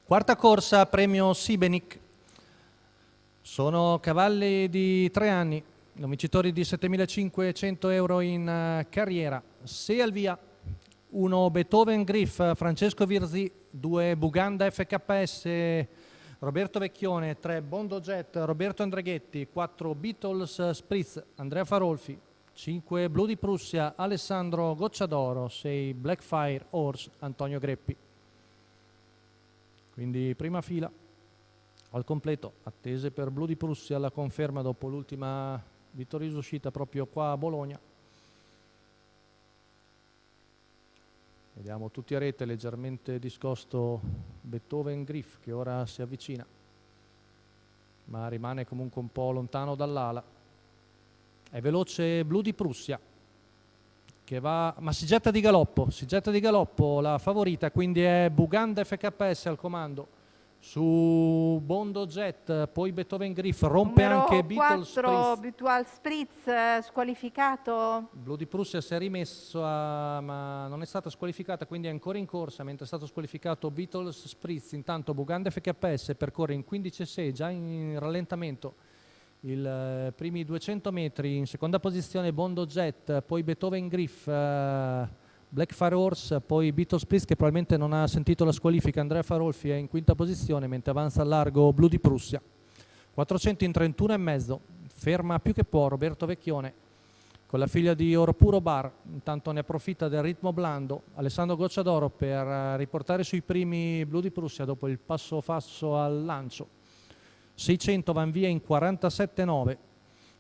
Quarta corsa, premio Sibenic. Sono cavalli di 3 anni, vincitori di 7.500 euro in carriera. 6 al via, 1 Beethoven Griff, Francesco Virzì, 2 Buganda FKS, Roberto Vecchione, 3 Bondo Jet, Roberto Andreghetti, 4 Beatles Spritz, Andrea Farolfi, 5 Blu di Prussia, Alessandro Gocciadoro, 6 Blackfire Horse, Antonio Greppi. Quindi prima fila al completo, attese per Blu di Prussia la conferma dopo l'ultima vittoriosa uscita proprio qua a Bologna. Vediamo tutti a rete, leggermente discosto Beethoven Griff che ora si avvicina, ma rimane comunque un po' lontano dall'ala. È veloce Blu di Prussia che va, ma si getta di galoppo la favorita, quindi è Buganda FKS al comando. Su Bondo Jet, poi Beethoven Griff, rompe Numero anche Beatles 4 Betual Spritz, squalificato. Blu di Prussia si è rimesso, ma non è stata squalificata, quindi è ancora in corsa, mentre è stato squalificato Beatles Spritz. Intanto Buganda FKS percorre in 15,6, già in rallentamento i primi 200 metri. In seconda posizione Bondo Jet, poi Beethoven Griff, Blackfire Horse, poi Beatles Spritz che probabilmente non ha sentito la squalifica. Andrea Farolfi è in quinta posizione, mentre avanza al largo Blu di Prussia. 400 in 31,5, ferma più che può Roberto Vecchione con la figlia di Oro Puro Bar. Intanto ne approfitta del ritmo blando Alessandro Gocciadoro per riportare sui primi Blu di Prussia dopo il passo falso al lancio. 600 van via in 47,9,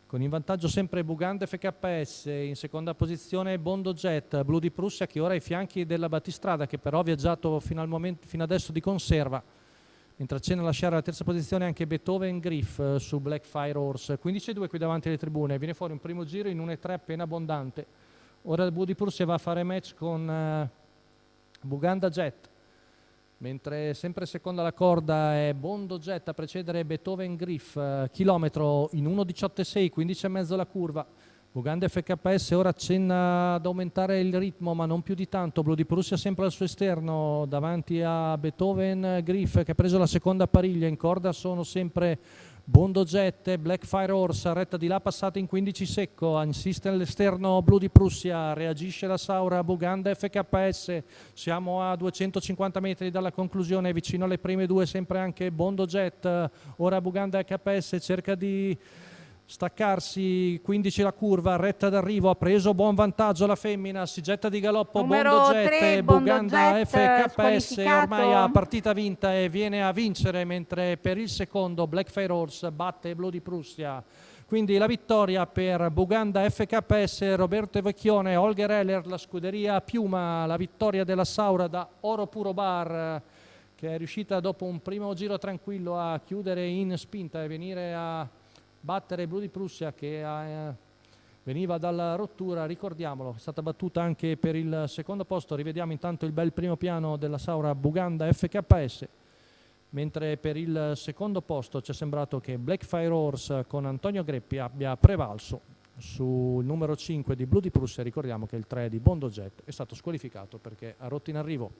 con in vantaggio sempre Buganda FKS. In seconda posizione Bondo Jet, Blu di Prussia che ora è ai fianchi della battistrada, che però ha viaggiato fino adesso di conserva, mentre accenna a lasciare la terza posizione anche Beethoven Griff su Blackfire Horse. 15,2 qui davanti alle tribune, viene fuori un primo giro in 1,3 appena abbondante. Ora il Blu di Prussia va a fare match con Buganda Jet, mentre sempre seconda la corda è Bondo Jet a precedere Beethoven Griff, chilometro in 1,18,6, 15,5 la curva. Buganda FKS ora accenna ad aumentare il ritmo, ma non più di tanto. Blu di Prussia sempre al suo esterno davanti a Beethoven Griff che ha preso la seconda pariglia. In corda sono sempre Bondo Jet e Blackfire Horse, retta di là passata in 15 secco, insiste all'esterno Blu di Prussia, reagisce la Saura Buganda FKS. Siamo a 250 metri dalla conclusione, vicino alle prime due sempre anche Bondo Jet. Ora Buganda FKS cerca di staccarsi, 15 la curva, retta d'arrivo, ha preso buon vantaggio la femmina, si getta di galoppo Bondo Jet e Buganda FKS ormai ha partita vinta e viene a vincere, mentre per il secondo Blackfire Horse batte Blu di Prussia. Quindi la vittoria per Buganda FKS, Roberto Vecchione, Holger Heller, la scuderia Piuma, la vittoria della Saura da Oro Puro Bar, che è riuscita dopo un primo giro tranquillo a chiudere in spinta e venire a battere Blu di Prussia che veniva dalla rottura. Ricordiamolo, è stata battuta anche per il secondo posto. Rivediamo intanto il bel primo piano della Saura Buganda FKS, mentre per il secondo posto ci è sembrato che Blackfire Horse con Antonio Greppi abbia prevalso sul numero 5 di Blu di Prussia. Ricordiamo che il 3 di Bondo Jet è stato squalificato perché ha rotto in arrivo.